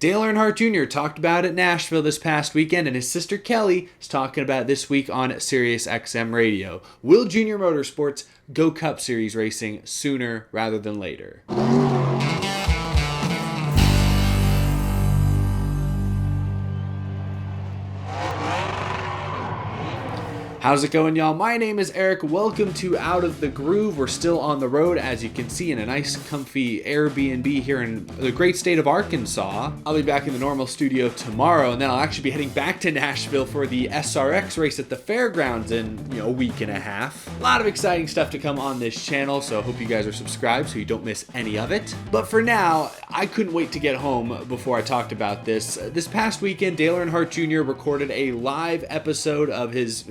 Dale Earnhardt Jr. talked about it at Nashville this past weekend, and his sister Kelly is talking about it this week on Sirius XM Radio. Will Junior Motorsports go Cup Series racing sooner rather than later? How's it going, y'all? My name is Eric. Welcome to Out of the Groove. We're still on the road, as you can see, in a nice, comfy Airbnb here in the great state of Arkansas. I'll be back in the normal studio tomorrow, and then I'll actually be heading back to Nashville for the SRX race at the fairgrounds in, a week and a half. A lot of exciting stuff to come on this channel, so I hope you guys are subscribed so you don't miss any of it. But for now, I couldn't wait to get home before I talked about this. This past weekend, Dale Earnhardt Jr. recorded a live episode of his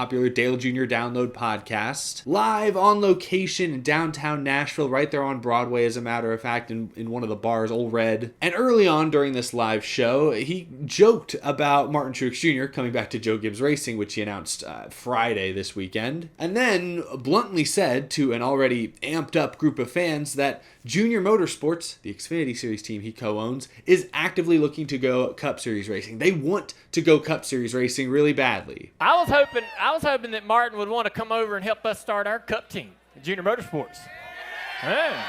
popular Dale Jr. Download podcast, live on location in downtown Nashville, right there on Broadway, as a matter of fact, in one of the bars, Old Red. And early on during this live show, he joked about Martin Truex Jr. coming back to Joe Gibbs Racing, which he announced Friday this weekend, and then bluntly said to an already amped up group of fans that Junior Motorsports, the Xfinity Series team he co-owns, is actively looking to go Cup Series racing. They want to go Cup Series racing really badly. I was hoping that Martin would want to come over and help us start our Cup team, Junior Motorsports. Yeah.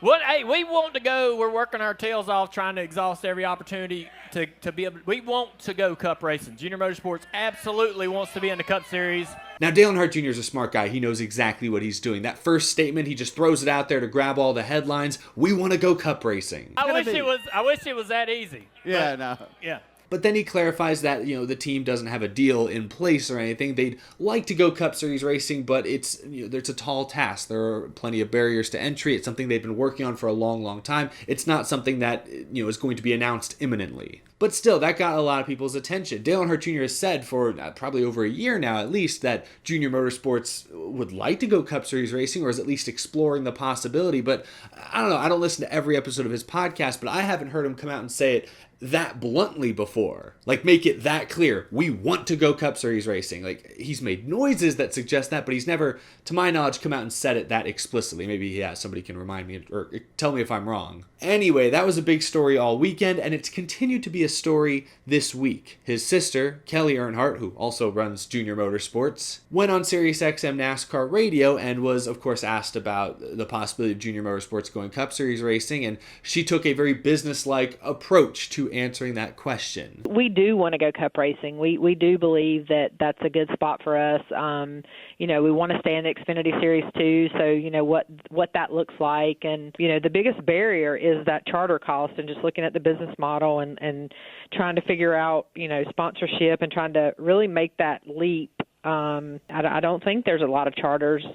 Well, hey, we want to go. We're working our tails off trying to exhaust every opportunity to be able. We want to go Cup racing. Junior Motorsports absolutely wants to be in the Cup Series. Now, Dale Earnhardt Jr. is a smart guy. He knows exactly what he's doing. That first statement, he just throws it out there to grab all the headlines. We want to go Cup racing. I wish it was that easy. Yeah, Yeah. But then he clarifies that, the team doesn't have a deal in place or anything. They'd like to go Cup Series racing, but it's a tall task. There are plenty of barriers to entry. It's something they've been working on for a long, long time. It's not something that, is going to be announced imminently. But still, that got a lot of people's attention. Dale Earnhardt Jr. has said for probably over a year now, at least, that Junior Motorsports would like to go Cup Series racing, or is at least exploring the possibility. But I don't know. I don't listen to every episode of his podcast, but I haven't heard him come out and say it that bluntly before. Like, make it that clear. We want to go Cup Series racing. Like, he's made noises that suggest that, but he's never, to my knowledge, come out and said it that explicitly. Maybe, somebody can remind me or tell me if I'm wrong. Anyway, that was a big story all weekend, and it's continued to be a story this week. His sister, Kelly Earnhardt, who also runs Junior Motorsports, went on Sirius XM NASCAR radio and was, of course, asked about the possibility of Junior Motorsports going Cup Series racing, and she took a very business-like approach to answering that question. We do want to go Cup racing. We do believe that that's a good spot for us. We want to stay in the Xfinity Series too, so what that looks like. And the biggest barrier is that charter cost, and just looking at the business model and trying to figure out sponsorship and trying to really make that leap. I don't think there's a lot of charters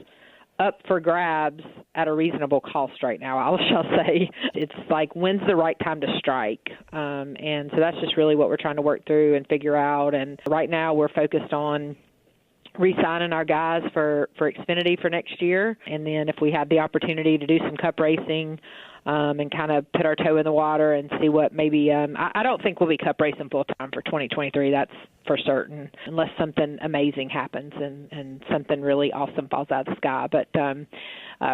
up for grabs at a reasonable cost right now. I shall say it's like, when's the right time to strike? And so that's just really what we're trying to work through and figure out. And right now we're focused on re-signing our guys for Xfinity for next year. And then if we have the opportunity to do some Cup racing, and kind of put our toe in the water and see what maybe I don't think we'll be Cup racing full-time for 2023. That's for certain, unless something amazing happens and something really awesome falls out of the sky. But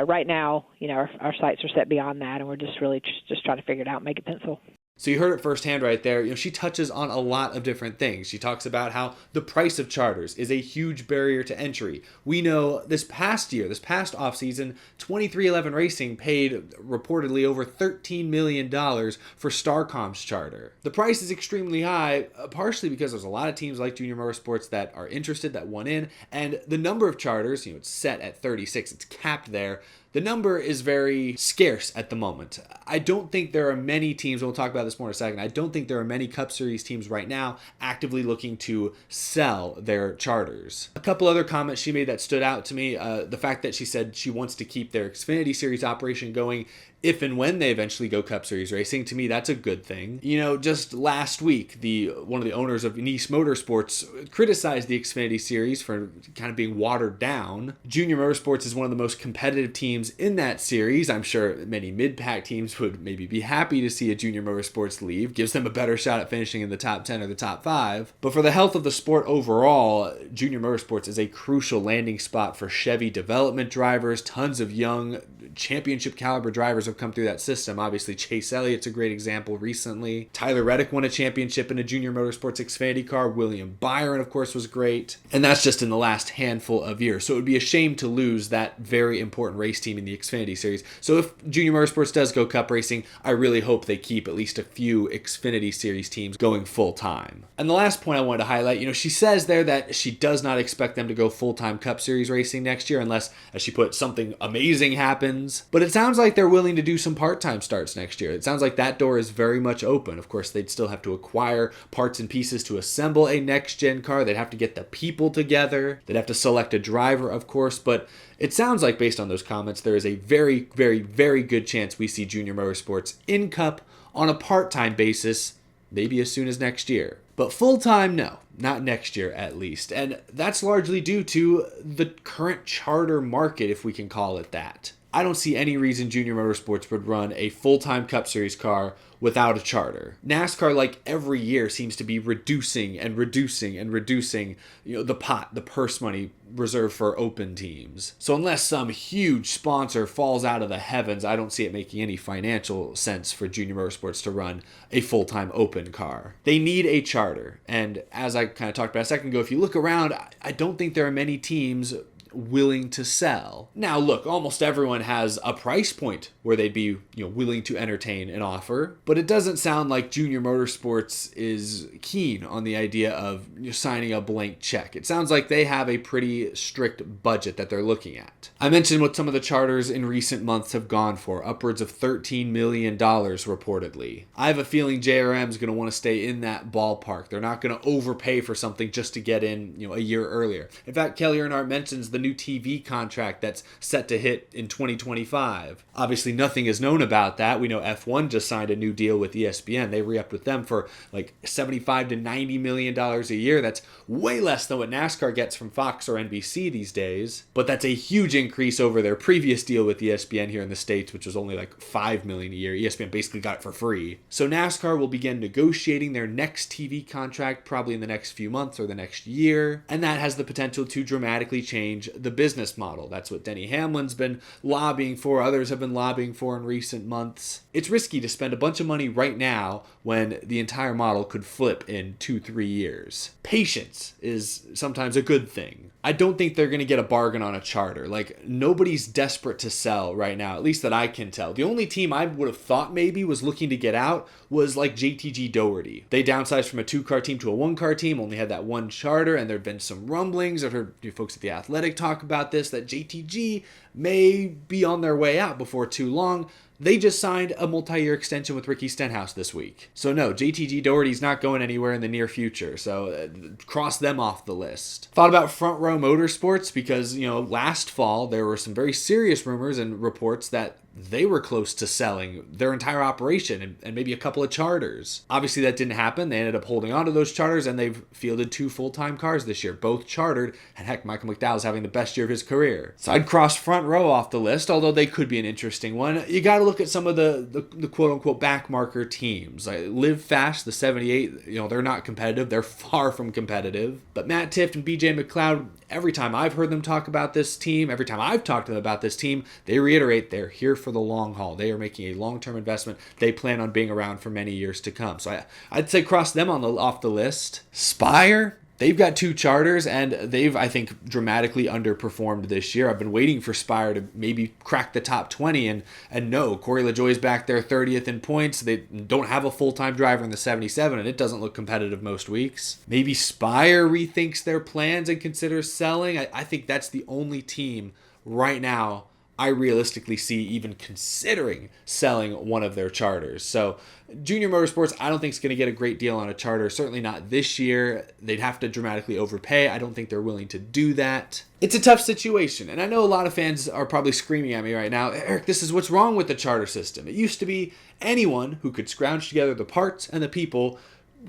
right now, our sights are set beyond that, and we're just really just trying to figure it out and make it pencil. So you heard it firsthand right there. She touches on a lot of different things. She talks about how the price of charters is a huge barrier to entry. We know this past offseason, 23XI Racing paid reportedly over $13 million for Starcom's charter. The price is extremely high, partially because there's a lot of teams like Junior Motorsports that are interested, that want in, and the number of charters, it's set at 36. It's capped there. The number is very scarce at the moment. I don't think there are many teams, we'll talk about this more in a second, I don't think there are many Cup Series teams right now actively looking to sell their charters. A couple other comments she made that stood out to me, the fact that she said she wants to keep their Xfinity Series operation going if and when they eventually go Cup Series racing. To me, that's a good thing. Just last week, one of the owners of Nice Motorsports criticized the Xfinity Series for kind of being watered down. Junior Motorsports is one of the most competitive teams in that series. I'm sure many mid-pack teams would maybe be happy to see a Junior Motorsports leave. Gives them a better shot at finishing in the top 10 or the top 5. But for the health of the sport overall, Junior Motorsports is a crucial landing spot for Chevy development drivers. Tons of young championship caliber drivers have come through that system. Obviously, Chase Elliott's a great example recently. Tyler Reddick won a championship in a Junior Motorsports Xfinity car. William Byron, of course, was great. And that's just in the last handful of years. So it would be a shame to lose that very important race team in the Xfinity Series. So if Junior Motorsports does go Cup racing, I really hope they keep at least a few Xfinity Series teams going full time. And the last point I wanted to highlight, she says there that she does not expect them to go full-time Cup Series racing next year unless, as she put, something amazing happens. But it sounds like they're willing to do some part-time starts next year. It sounds like that door is very much open. Of course, they'd still have to acquire parts and pieces to assemble a next-gen car. They'd have to get the people together. They'd have to select a driver, of course. But it sounds like, based on those comments, there is a very, very, very good chance we see Junior Motorsports in Cup on a part-time basis, maybe as soon as next year. But full-time, no. Not next year, at least. And that's largely due to the current charter market, if we can call it that. I don't see any reason Junior Motorsports would run a full-time Cup Series car without a charter. NASCAR, like every year, seems to be reducing and reducing and reducing, the pot, the purse money reserved for open teams. So unless some huge sponsor falls out of the heavens, I don't see it making any financial sense for Junior Motorsports to run a full-time open car. They need a charter. And as I kind of talked about a second ago, if you look around, I don't think there are many teams willing to sell. Now look, almost everyone has a price point where they'd be willing to entertain an offer, but it doesn't sound like Junior Motorsports is keen on the idea of signing a blank check. It sounds like they have a pretty strict budget that they're looking at. I mentioned what some of the charters in recent months have gone for, upwards of $13 million reportedly. I have a feeling JRM is going to want to stay in that ballpark. They're not going to overpay for something just to get in a year earlier. In fact, Kelly Earnhardt mentions the new TV contract that's set to hit in 2025. Obviously, nothing is known about that. We know F1 just signed a new deal with ESPN. They re-upped with them for like $75 to $90 million a year. That's way less than what NASCAR gets from Fox or NBC these days. But that's a huge increase over their previous deal with ESPN here in the States, which was only like $5 million a year. ESPN basically got it for free. So NASCAR will begin negotiating their next TV contract probably in the next few months or the next year. And that has the potential to dramatically change the business model. That's what Denny Hamlin's been lobbying for. Others have been lobbying for in recent months. It's risky to spend a bunch of money right now when the entire model could flip in 2-3 years. Patience is sometimes a good thing. I don't think they're going to get a bargain on a charter. Like, nobody's desperate to sell right now, at least that I can tell. The only team I would have thought maybe was looking to get out was like JTG Doherty. They downsized from a 2-car team to a 1-car team, only had that one charter, and there have been some rumblings. I've heard folks at The Athletic talk about this, that JTG may be on their way out before too long. They just signed a multi-year extension with Ricky Stenhouse this week. So no, JTG Doherty's not going anywhere in the near future. So cross them off the list. Thought about Front Row Motorsports because, last fall there were some very serious rumors and reports that they were close to selling their entire operation and maybe a couple of charters. Obviously that didn't happen. They ended up holding on to those charters and they've fielded 2 full-time cars this year, both chartered. And heck, Michael McDowell's having the best year of his career. So I'd cross Front Row off the list, although they could be an interesting one. You got to look at some of the quote-unquote backmarker teams. Like Live Fast, the 78, they're not competitive. They're far from competitive. But Matt Tifft and BJ McLeod, every time I've heard them talk about this team, every time I've talked to them about this team, they reiterate they're here for the long haul. They are making a long-term investment. They plan on being around for many years to come. So I'd say cross them off the list. Spire, they've got 2 charters, and they've, I think, dramatically underperformed this year. I've been waiting for Spire to maybe crack the top 20, and no, Corey LaJoie's back there 30th in points. They don't have a full-time driver in the 77, and it doesn't look competitive most weeks. Maybe Spire rethinks their plans and considers selling. I think that's the only team right now I realistically see even considering selling one of their charters. So Junior Motorsports, I don't think is going to get a great deal on a charter. Certainly not this year. They'd have to dramatically overpay. I don't think they're willing to do that. It's a tough situation. And I know a lot of fans are probably screaming at me right now, Eric, this is what's wrong with the charter system. It used to be anyone who could scrounge together the parts and the people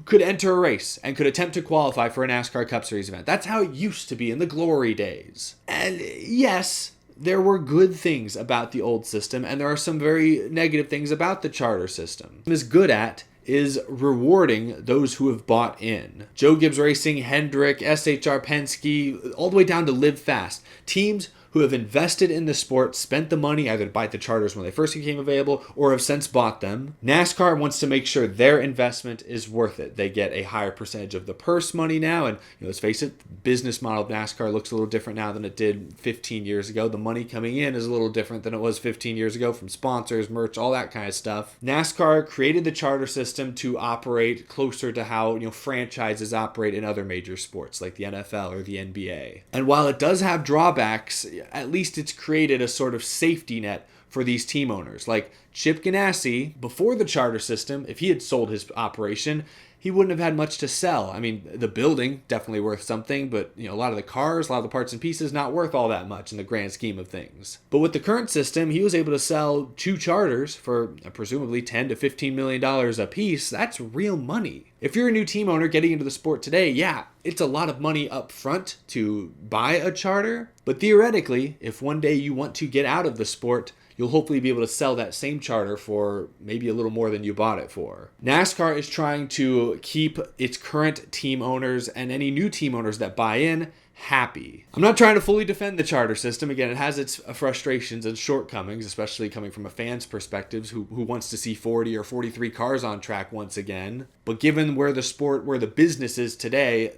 could enter a race and could attempt to qualify for a NASCAR Cup Series event. That's how it used to be in the glory days. And yes, there were good things about the old system, and there are some very negative things about the charter system. What it is good at is rewarding those who have bought in. Joe Gibbs Racing, Hendrick, SHR Penske, all the way down to Live Fast. Teams who have invested in the sport, spent the money either to buy the charters when they first became available or have since bought them. NASCAR wants to make sure their investment is worth it. They get a higher percentage of the purse money now, and let's face it, the business model of NASCAR looks a little different now than it did 15 years ago. The money coming in is a little different than it was 15 years ago from sponsors, merch, all that kind of stuff. NASCAR created the charter system to operate closer to how franchises operate in other major sports like the NFL or the NBA. And while it does have drawbacks, at least it's created a sort of safety net for these team owners. Like Chip Ganassi, before the charter system, if he had sold his operation, he wouldn't have had much to sell. I mean, the building, definitely worth something, but a lot of the cars, a lot of the parts and pieces, not worth all that much in the grand scheme of things. But with the current system, he was able to sell 2 charters for presumably $10 to $15 million a piece. That's real money. If you're a new team owner getting into the sport today, yeah, it's a lot of money up front to buy a charter. But theoretically, if one day you want to get out of the sport, you'll hopefully be able to sell that same charter for maybe a little more than you bought it for. NASCAR is trying to keep its current team owners and any new team owners that buy in happy. I'm not trying to fully defend the charter system. Again, it has its frustrations and shortcomings, especially coming from a fan's perspective who wants to see 40 or 43 cars on track once again. But given where the business is today,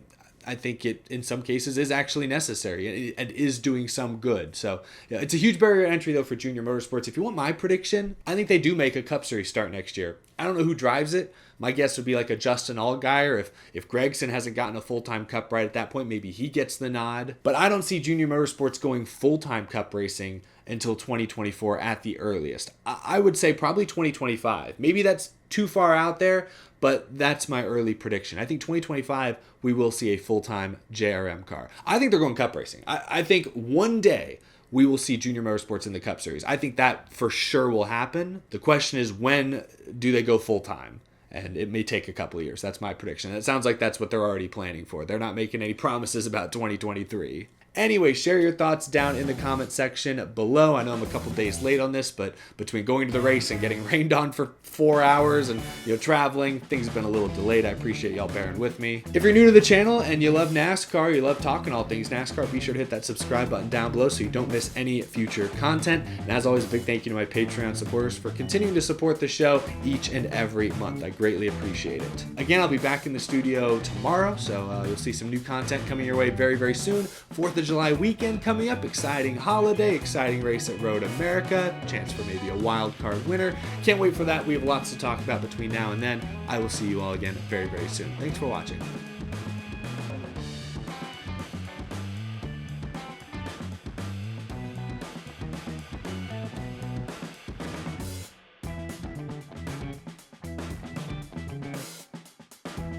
I think it, in some cases, is actually necessary and is doing some good. So it's a huge barrier to entry, though, for Junior Motorsports. If you want my prediction, I think they do make a Cup Series start next year. I don't know who drives it. My guess would be like a Justin Allgaier. If Gregson hasn't gotten a full-time Cup right at that point, maybe he gets the nod. But I don't see Junior Motorsports going full-time Cup racing until 2024 at the earliest. I would say probably 2025. Maybe that's too far out there, but that's my early prediction. I think 2025, we will see a full-time JRM car. I think they're going Cup racing. I think one day we will see Junior Motorsports in the Cup Series. I think that for sure will happen. The question is, when do they go full-time? And it may take a couple of years. That's my prediction. It sounds like that's what they're already planning for. They're not making any promises about 2023. Anyway, share your thoughts down in the comment section below. I know I'm a couple days late on this, but between going to the race and getting rained on for 4 hours and traveling, things have been a little delayed. I appreciate y'all bearing with me. If you're new to the channel and you love NASCAR, you love talking all things NASCAR, be sure to hit that subscribe button down below so you don't miss any future content. And as always, a big thank you to my Patreon supporters for continuing to support the show each and every month. I greatly appreciate it. Again, I'll be back in the studio tomorrow, so you'll see some new content coming your way very, very soon. 4th of July weekend coming up, exciting holiday, exciting race at Road America, chance for maybe a wild card winner. Can't wait for that. We have lots to talk about between now and then. I will see you all again very, very soon. Thanks for watching.